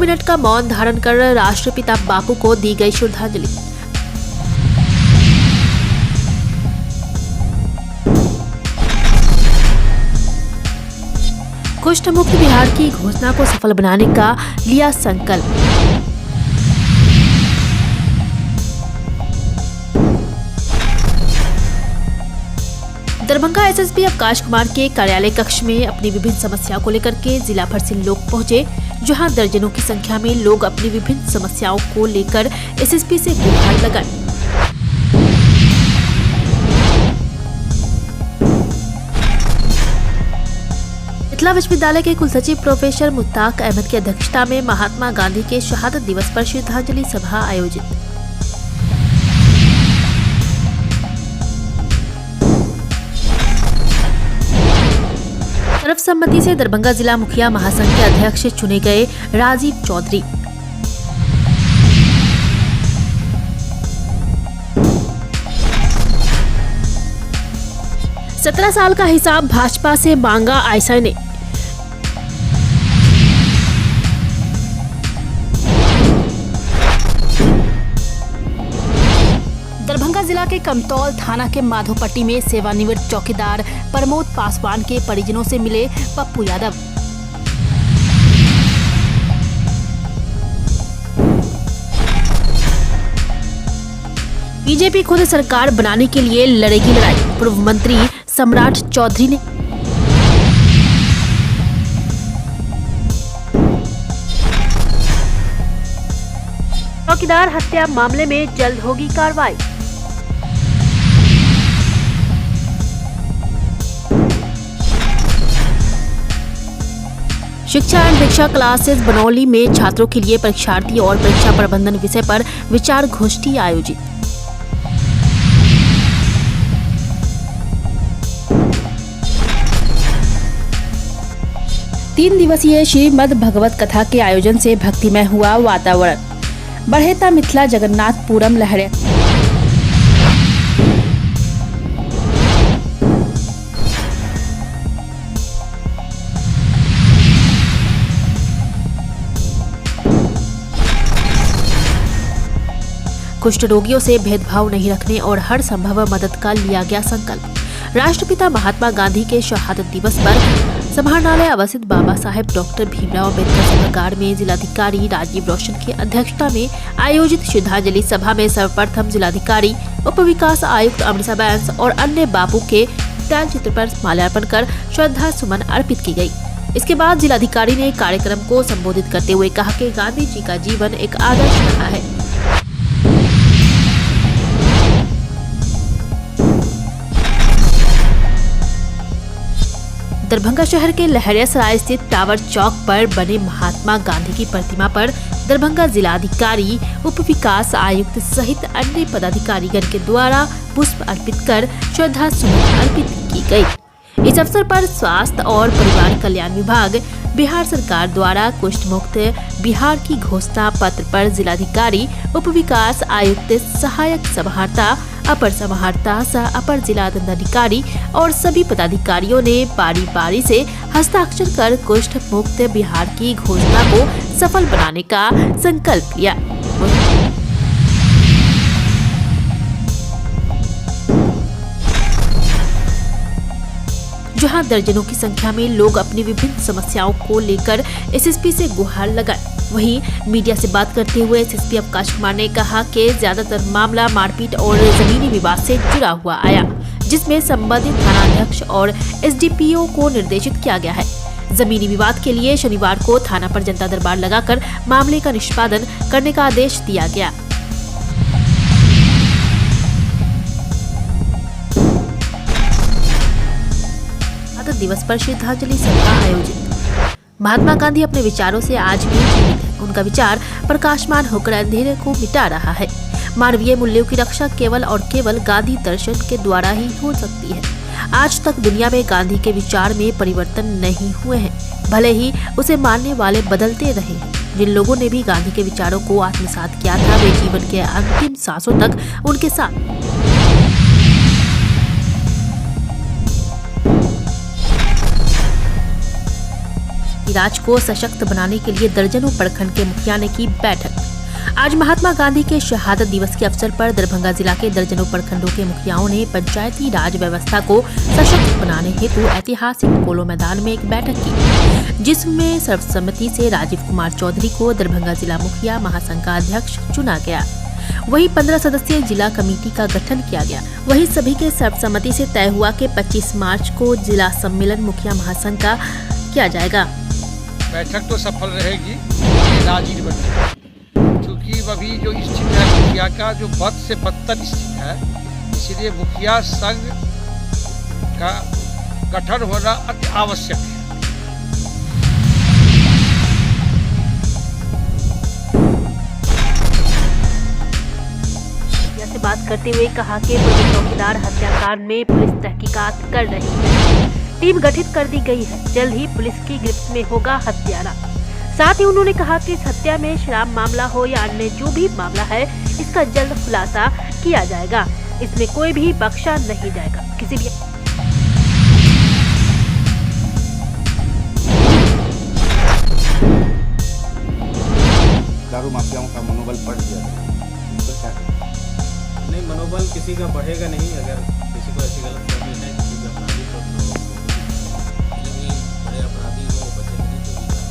Minute का मौन धारण कर राष्ट्रपिता बापू को दी गई श्रद्धांजलि। कुष्ठ मुक्त बिहार की घोषणा को सफल बनाने का लिया संकल्प। दरभंगा एसएसपी अवकाश कुमार के कार्यालय कक्ष में अपनी विभिन्न समस्याओं को लेकर के जिला भर से लोग पहुंचे, जहां दर्जनों की संख्या में लोग अपनी विभिन्न समस्याओं को लेकर एसएसपी से गुहार लगाए। मिथिला विश्वविद्यालय के कुलसचिव प्रोफेसर मुश्ताक अहमद की अध्यक्षता में महात्मा गांधी के शहादत दिवस पर श्रद्धांजलि सभा आयोजित। सर्वसम्मति से दरभंगा जिला मुखिया महासंघ के अध्यक्ष चुने गए राजीव चौधरी। सत्रह साल का हिसाब भाजपा से मांगा आयशा ने। दरभंगा जिला के कमतौल थाना के माधोपट्टी में सेवानिवृत्त चौकीदार प्रमोद पासवान के परिजनों से मिले पप्पू यादव। बीजेपी खुद सरकार बनाने के लिए लड़ेगी लड़ाई, पूर्व मंत्री सम्राट चौधरी ने। चौकीदार हत्या मामले में जल्द होगी कार्रवाई। शिक्षा एवं दीक्षा क्लासेस बनौली में छात्रों के लिए परीक्षार्थी और परीक्षा प्रबंधन विषय पर विचार गोष्ठी आयोजित। तीन दिवसीय श्रीमद् भगवत कथा के आयोजन से भक्तिमय हुआ वातावरण। बढ़ेता मिथिला जगन्नाथपुरम लहरे। कुष्ठ रोगियों से भेदभाव नहीं रखने और हर संभव मदद का लिया गया संकल्प। राष्ट्रपिता महात्मा गांधी के शहादत दिवस पर समाहरणालय अवस्थित बाबा साहेब डॉक्टर भीमराव अम्बेडकर सभागार में जिलाधिकारी राजीव रोशन की अध्यक्षता में आयोजित श्रद्धांजलि सभा में सर्वप्रथम जिलाधिकारी, उप विकास आयुक्त अमृता बैंस और अन्य बापू के तैल चित्र पर माल्यार्पण कर श्रद्धा सुमन अर्पित की गई। इसके बाद जिलाधिकारी ने कार्यक्रम को संबोधित करते हुए कहा कि गांधी जी का जीवन एक आदर्श रहा है। दरभंगा शहर के लहरियासराय स्थित टावर चौक पर बने महात्मा गांधी की प्रतिमा पर दरभंगा जिलाधिकारी, उप विकास आयुक्त सहित अन्य पदाधिकारीगण के द्वारा पुष्प अर्पित कर श्रद्धा सुमन अर्पित की गई। इस अवसर पर स्वास्थ्य और परिवार कल्याण विभाग, बिहार सरकार द्वारा कुष्ठ मुक्त बिहार की घोषणा पत्र पर जिलाधिकारी, उप विकास आयुक्त, सहायक समाहर्ता, अपर समाहर्ता सह अपर जिला दंडाधिकारी और सभी पदाधिकारियों ने बारी बारी से हस्ताक्षर कर कुष्ठ मुक्त बिहार की घोषणा को सफल बनाने का संकल्प लिया। जहां दर्जनों की संख्या में लोग अपनी विभिन्न समस्याओं को लेकर एसएसपी से गुहार लगाए। वहीं मीडिया से बात करते हुए एसएसपी अवकाश कुमार ने कहा कि ज्यादातर मामला मारपीट और जमीनी विवाद से जुड़ा हुआ आया, जिसमें संबंधित थानाध्यक्ष और एसडीपीओ को निर्देशित किया गया है। जमीनी विवाद के लिए शनिवार को थाना पर जनता दरबार लगाकर मामले का निष्पादन करने का आदेश दिया गया। दिवस पर श्रद्धांजलि सभा आयोजित। महात्मा गांधी अपने विचारों से आज भी जीवित है। उनका विचार प्रकाशमान होकर अंधेरे को मिटा रहा है। मानवीय मूल्यों की रक्षा केवल और केवल गांधी दर्शन के द्वारा ही हो सकती है। आज तक दुनिया में गांधी के विचार में परिवर्तन नहीं हुए हैं, भले ही उसे मानने वाले बदलते रहे हैं। जिन लोगों ने भी गांधी के विचारों को आत्मसात किया था, वे जीवन के अंतिम सांसों तक उनके साथ। पंचायती राज को सशक्त बनाने के लिए दर्जनों प्रखंड के मुखिया ने की बैठक। आज महात्मा गांधी के शहादत दिवस के अवसर पर दरभंगा जिला के दर्जनों प्रखंडों के मुखियाओं ने पंचायती राज व्यवस्था को सशक्त बनाने हेतु ऐतिहासिक पोलो मैदान में एक बैठक की, जिसमें सर्वसम्मति से राजीव कुमार चौधरी को दरभंगा जिला मुखिया महासंघ का अध्यक्ष चुना गया। वहीं 15 सदस्यीय जिला कमेटी का गठन किया गया। वहीं सभी के सर्वसम्मति से तय हुआ कि 25 मार्च को जिला सम्मेलन मुखिया महासंघ का किया जाएगा। बैठक तो सफल रहेगी, राजीव क्योंकि अभी जो स्थिति है मुखिया का जो बद से बदतर स्थिति है, इसलिए मुखिया संघ का गठन होना अति आवश्यक है। से बात करते हुए कहा कि पूर्व चौकीदार हत्याकांड में पुलिस तहकीकात कर रही है, टीम गठित कर दी गई है, जल्द ही पुलिस की गिरफ्त में होगा हत्यारा। साथ ही उन्होंने कहा कि इस हत्या में शराब मामला हो या अन्य जो भी मामला है, इसका जल्द खुलासा किया जाएगा। इसमें कोई भी बख्शा नहीं जाएगा। किसी भी दारू माफियाओं का मनोबल बढ़ गया, नहीं मनोबल किसी का बढ़ेगा नहीं। अगर किसी को ऐसी गलत फहमी है, किसी भी अपराधी को, तो जो भी बड़े अपराधी हो बचे नहीं, जो भी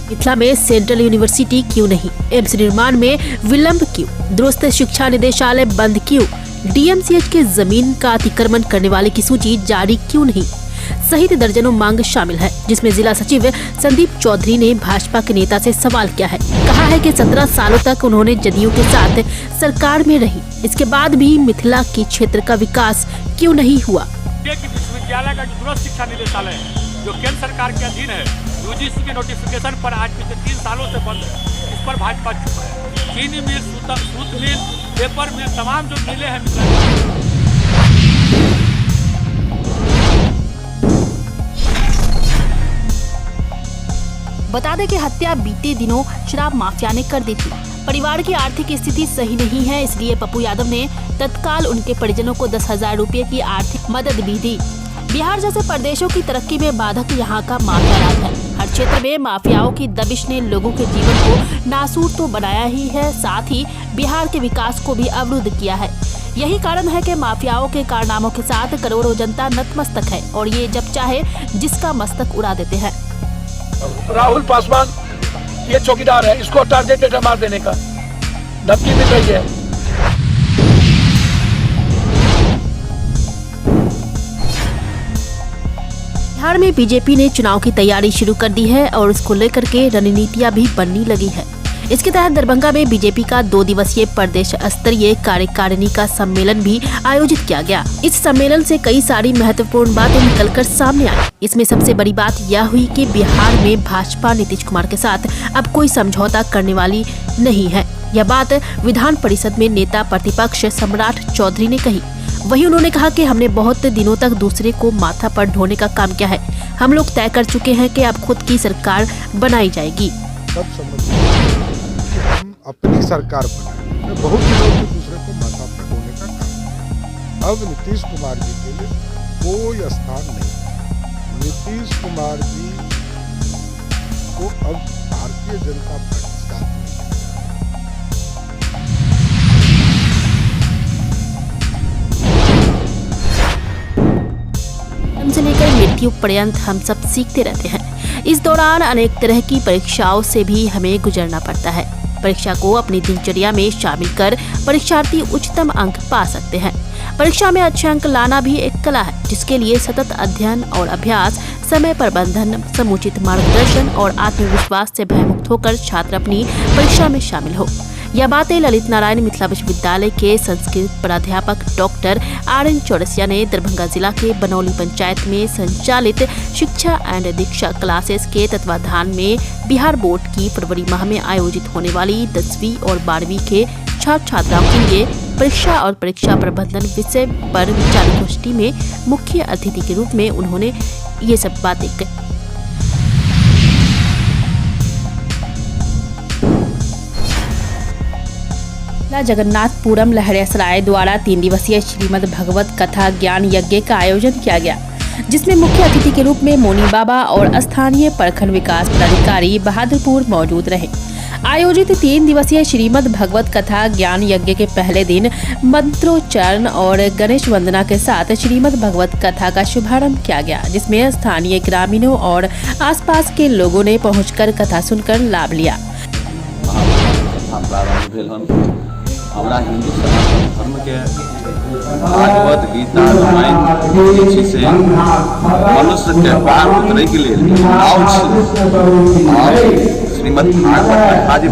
मिथिला में सेंट्रल यूनिवर्सिटी क्यों नहीं, एम्स निर्माण में विलंब क्यों, दुरुस्त शिक्षा निदेशालय बंद क्यों, डीएमसीएच के जमीन का अतिक्रमण करने वाले की सूची जारी क्यों नहीं, सहित दर्जनों मांग शामिल है, जिसमें जिला सचिव संदीप चौधरी ने भाजपा के नेता से सवाल किया है। कहा है कि 17 सालों तक उन्होंने जदयू के साथ सरकार में रही, इसके बाद भी मिथिला के क्षेत्र का विकास क्यों नहीं हुआ। विश्वविद्यालय का दुरुस्त शिक्षा निदेशालय है, जो केंद्र सरकार के अधीन है, यूजीसी के नोटिफिकेशन पर आज पिछले 3 सालों से बंद है। इस पर भाजपा चुप है। चीनी मिल, सूत मिल, पेपर मिल, तमाम जो मिले हैं बता दें कि हत्या बीते दिनों शराब माफिया ने कर दी थी। परिवार की आर्थिक स्थिति सही नहीं है, इसलिए पप्पू यादव ने तत्काल उनके परिजनों को 10,000 रुपये की आर्थिक मदद भी दी। बिहार जैसे प्रदेशों की तरक्की में बाधक यहाँ का माफिया राज है। हर क्षेत्र में माफियाओं की दबिश ने लोगों के जीवन को नासूर तो बनाया ही है, साथ ही बिहार के विकास को भी अवरुद्ध किया है। यही कारण है कि माफियाओं के कारनामों के साथ करोड़ों जनता नतमस्तक है और ये जब चाहे जिसका मस्तक उड़ा देते हैं। राहुल पासवान ये चौकीदार है, इसको टारगेट डेटा मार देने का धमकी मिल रही है। बिहार में बीजेपी ने चुनाव की तैयारी शुरू कर दी है और इसको लेकर के रणनीतियां भी बनने लगी है। इसके तहत दरभंगा में बीजेपी का 2 दिवसीय प्रदेश स्तरीय कार्यकारिणी का सम्मेलन भी आयोजित किया गया। इस सम्मेलन से कई सारी महत्वपूर्ण बातें निकलकर सामने आई। इसमें सबसे बड़ी बात यह हुई कि बिहार में भाजपा नीतीश कुमार के साथ अब कोई समझौता करने वाली नहीं है। यह बात विधान परिषद में नेता प्रतिपक्ष सम्राट चौधरी ने कही। वहीं उन्होंने कहा कि हमने बहुत दिनों तक दूसरे को माथा पर ढोने का काम किया है। हम लोग तय कर चुके हैं कि अब खुद की सरकार बनाई जाएगी। हम अपनी सरकार बनाए, बहुत दिनों से दूसरे को माथा पटोने का काम। अब नीतीश कुमार जी के लिए कोई स्थान नहीं। नीतीश कुमार जी को अब भारतीय जनता पार्टी साथ नहीं से लेकर मृत्यु पर्यंत हम सब सीखते रहते हैं। इस दौरान अनेक तरह की परीक्षाओं से भी हमें गुजरना पड़ता है। परीक्षा को अपनी दिनचर्या में शामिल कर परीक्षार्थी उच्चतम अंक पा सकते हैं। परीक्षा में अच्छे अंक लाना भी एक कला है, जिसके लिए सतत अध्ययन और अभ्यास, समय प्रबंधन, समुचित मार्गदर्शन और आत्मविश्वास से भयमुक्त होकर छात्र अपनी परीक्षा में शामिल हो। यह बातें ललित नारायण मिथिला विश्वविद्यालय के संस्कृत प्राध्यापक डॉक्टर RN चौरसिया ने दरभंगा जिला के बनौली पंचायत में संचालित शिक्षा एंड दीक्षा क्लासेस के तत्वाधान में बिहार बोर्ड की फरवरी माह में आयोजित होने वाली 10वीं और 12वीं के छात्र छात्राओं के लिए परीक्षा और परीक्षा प्रबंधन विषय पर विचार गोष्ठी में मुख्य अतिथि के रूप में उन्होंने ये सब बातें कही। जिला जगन्नाथपुरम लहरियासराय द्वारा 3 दिवसीय श्रीमद् भगवत कथा ज्ञान यज्ञ का आयोजन किया गया, जिसमें मुख्य अतिथि के रूप में मोनी बाबा और स्थानीय प्रखंड विकास पदाधिकारी बहादुरपुर मौजूद रहे। आयोजित 3 दिवसीय श्रीमद् भगवत कथा ज्ञान यज्ञ के पहले दिन मंत्रोच्चारण और गणेश वंदना के साथ श्रीमद् भगवत कथा का शुभारंभ किया गया, जिसमें स्थानीय ग्रामीणों और आसपास के लोगों ने पहुंचकर कथा सुनकर लाभ लिया। हमरा हिंदू सनातन धर्म के भागवत गीता रामायण जी से मनुष्य के पार उतरे के लिए श्रीमद् भागवत कथा जी